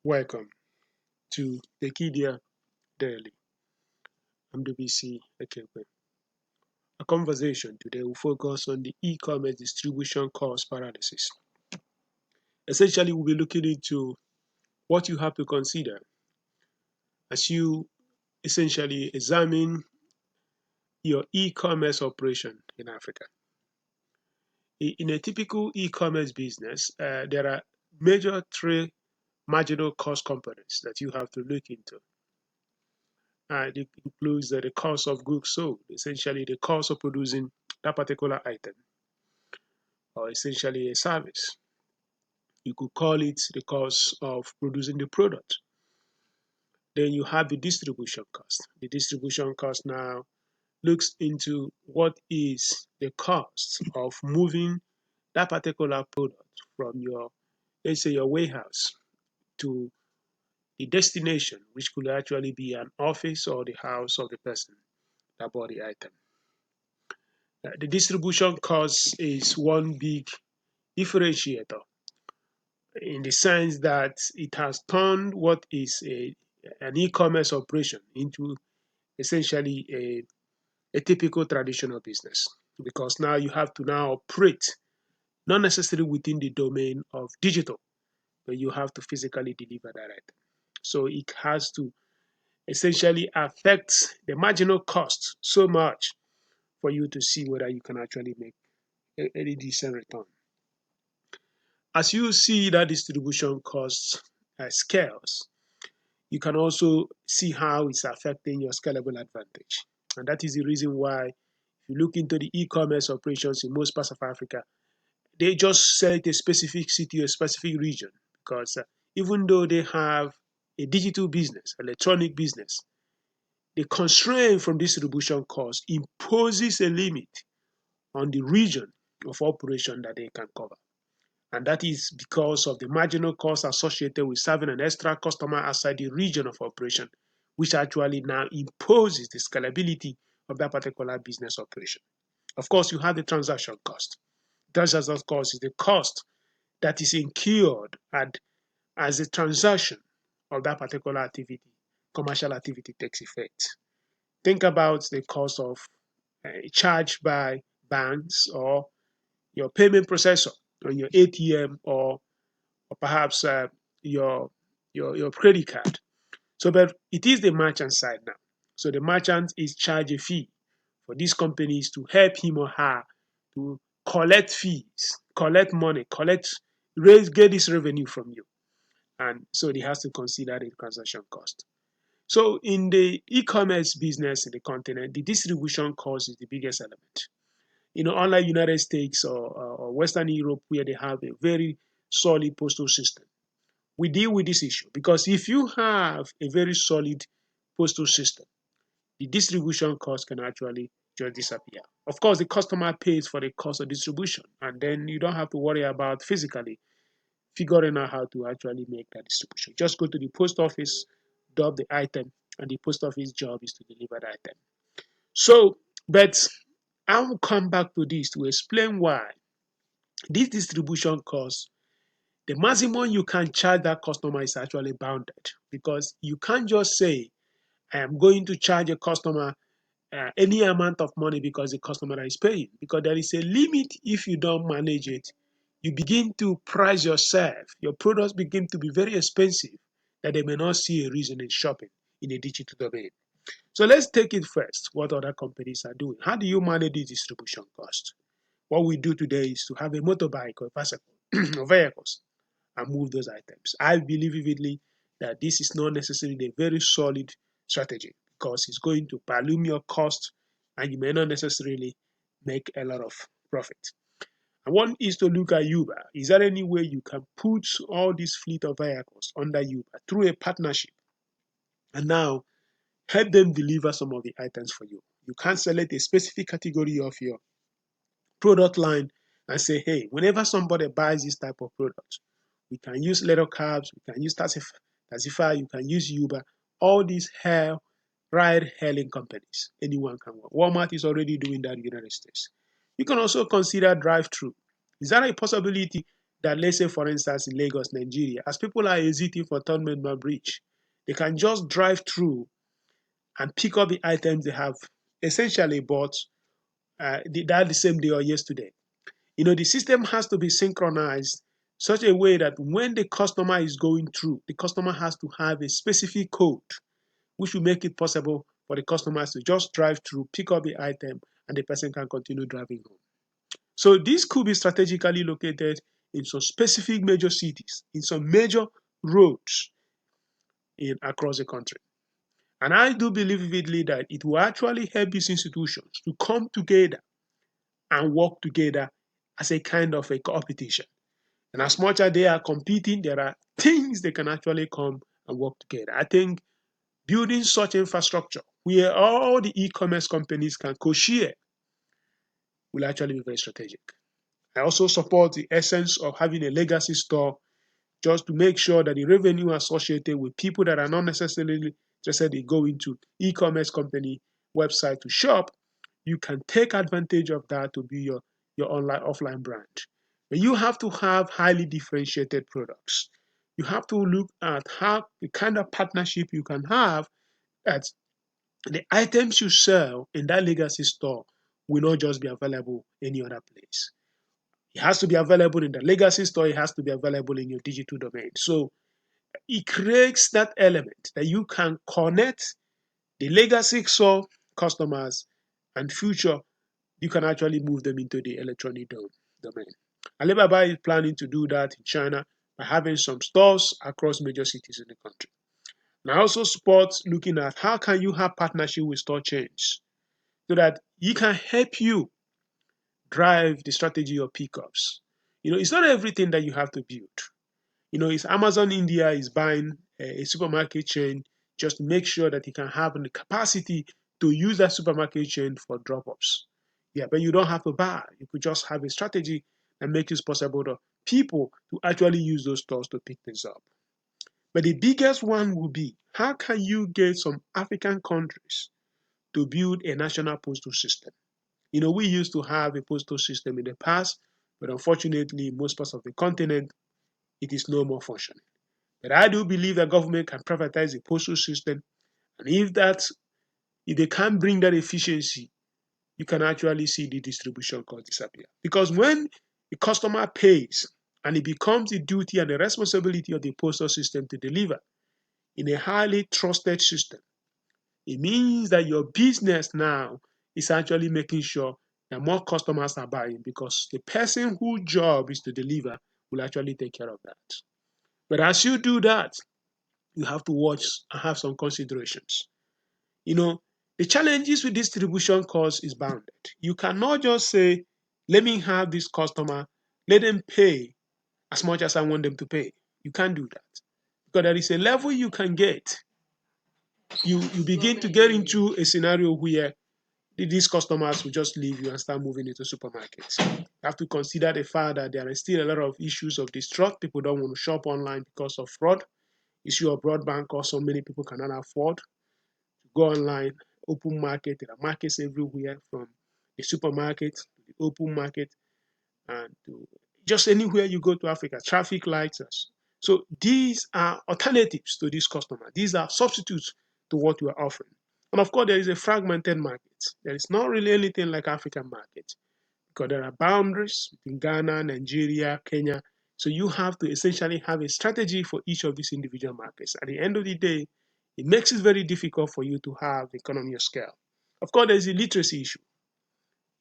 Welcome to Tekedia Daily. I'm Ndubuisi, Ekekwe. A conversation today will focus on the e-commerce distribution cost paralysis. Essentially, we'll be looking into what you have to consider as you essentially examine your e-commerce operation in Africa. In a typical e-commerce business, there are major three marginal cost components that you have to look into. It includes the cost of goods sold, essentially the cost of producing that particular item, or essentially a service. You could call it the cost of producing the product. Then you have the distribution cost. The distribution cost now looks into what is the cost of moving that particular product from your, let's say, your warehouse to the destination, which could actually be an office or the house of the person that bought the item. The distribution cost is one big differentiator in the sense that it has turned what is an e-commerce operation into essentially a typical traditional business, because now you have to now operate not necessarily within the domain of digital, but you have to physically deliver that item. So it has to essentially affect the marginal cost so much for you to see whether you can actually make any decent return. As you see that distribution cost scales, you can also see how it's affecting your scalable advantage. And that is the reason why, if you look into the e-commerce operations in most parts of Africa, they just select a specific city or a specific region, because even though they have a digital business, electronic business, the constraint from distribution cost imposes a limit on the region of operation that they can cover. And that is because of the marginal cost associated with serving an extra customer outside the region of operation, which actually now imposes the scalability of that particular business operation. Of course, you have the transaction cost. Transaction cost is the cost that is incurred as the transaction of that particular activity, commercial activity, takes effect. Think about the cost of charged by banks or your payment processor on your ATM, or perhaps your credit card. So, but it is the merchant side now. So the merchant is charged a fee for these companies to help him or her to collect fees, collect money, get this revenue from you. And so he has to consider the transaction cost. So in the e-commerce business in the continent, the distribution cost is the biggest element. Unlike United States or Western Europe, where they have a very solid postal system, we deal with this issue because if you have a very solid postal system, the distribution cost can actually just disappear. Of course, the customer pays for the cost of distribution, and then you don't have to worry about physically figuring out how to actually make that distribution. Just go to the post office, drop the item, and the post office job is to deliver the item. So, but I will come back to this to explain why this distribution cost, the maximum you can charge that customer is actually bounded, because you can't just say, I am going to charge a customer any amount of money because the customer is paying, because there is a limit. If you don't manage it, you begin to price yourself. Your products begin to be very expensive that they may not see a reason in shopping in a digital domain. So let's take it first, what other companies are doing. How do you manage the distribution cost? What we do today is to have a motorbike or a bicycle or vehicles and move those items. I believe vividly that this is not necessarily a very solid strategy, because it's going to balloon your cost and you may not necessarily make a lot of profit. And one is to look at Uber. Is there any way you can put all these fleet of vehicles under Uber through a partnership and now help them deliver some of the items for you? You can select a specific category of your product line and say, hey, whenever somebody buys this type of product, we can use little cabs, we can use Taxify, you can use Uber, all these ride-hailing companies. Anyone can work. Walmart is already doing that in the United States. You can also consider drive-through. Is that a possibility that, let's say, for instance, in Lagos, Nigeria, as people are exiting for Third Mainland Bridge, they can just drive through and pick up the items they have essentially bought that the same day or yesterday. The system has to be synchronized such a way that when the customer is going through, the customer has to have a specific code which will make it possible for the customers to just drive through, pick up the item, and the person can continue driving home. So this could be strategically located in some specific major cities, in some major roads across the country. And I do believe vividly that it will actually help these institutions to come together and work together as a kind of a competition. And as much as they are competing, there are things they can actually come and work together. I think building such infrastructure where all the e-commerce companies can co-share will actually be very strategic. I also support the essence of having a legacy store just to make sure that the revenue associated with people that are not necessarily interested in going to e-commerce company website to shop, you can take advantage of that to be your online offline brand. But you have to have highly differentiated products. You have to look at how the kind of partnership you can have that the items you sell in that legacy store will not just be available any other place. It has to be available in the legacy store. It has to be available in your digital domain. So it creates that element that you can connect the legacy store customers and future, you can actually move them into the electronic domain. Alibaba is planning to do that in China by having some stores across major cities in the country. And I also support looking at how can you have partnership with store chains so that he can help you drive the strategy of pickups. It's not everything that you have to build. It's Amazon India is buying a supermarket chain just to make sure that he can have the capacity to use that supermarket chain for drop-offs. Yeah, but you don't have to buy. You could just have a strategy that makes it possible for people to actually use those stores to pick things up. But the biggest one will be, how can you get some African countries to build a national postal system? We used to have a postal system in the past, but unfortunately, in most parts of the continent, it is no more functioning. But I do believe that government can privatize the postal system, and if they can't bring that efficiency, you can actually see the distribution cost disappear. Because when the customer pays, and it becomes the duty and the responsibility of the postal system to deliver in a highly trusted system, it means that your business now is actually making sure that more customers are buying because the person whose job is to deliver will actually take care of that. But as you do that, you have to watch and have some considerations. The challenges with distribution costs is bounded. You cannot just say, let me have this customer, let them pay as much as I want them to pay. You can't do that. Because there is a level you can get. You begin to get into a scenario where these customers will just leave you and start moving into supermarkets. You have to consider the fact that there are still a lot of issues of distrust. People don't want to shop online because of fraud, issue of broadband costs. So many people cannot afford to go online, open market. There are markets everywhere from the supermarket to the open market and to just anywhere you go to Africa, traffic lights. So these are alternatives to this customer. These are substitutes to what you are offering. And of course, there is a fragmented market. There is not really anything like African market because there are boundaries between Ghana, Nigeria, Kenya. So you have to essentially have a strategy for each of these individual markets. At the end of the day, it makes it very difficult for you to have economy of scale. Of course, there's a literacy issue.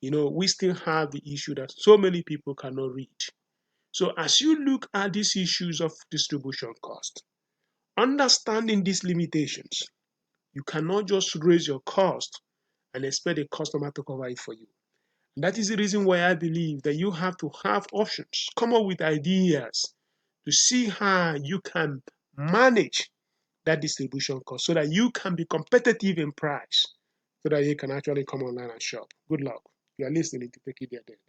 We still have the issue that so many people cannot read. So as you look at these issues of distribution cost, understanding these limitations, you cannot just raise your cost and expect a customer to cover it for you. And that is the reason why I believe that you have to have options, come up with ideas to see how you can manage that distribution cost so that you can be competitive in price so that you can actually come online and shop. Good luck. You are listening to Tekedia Daily.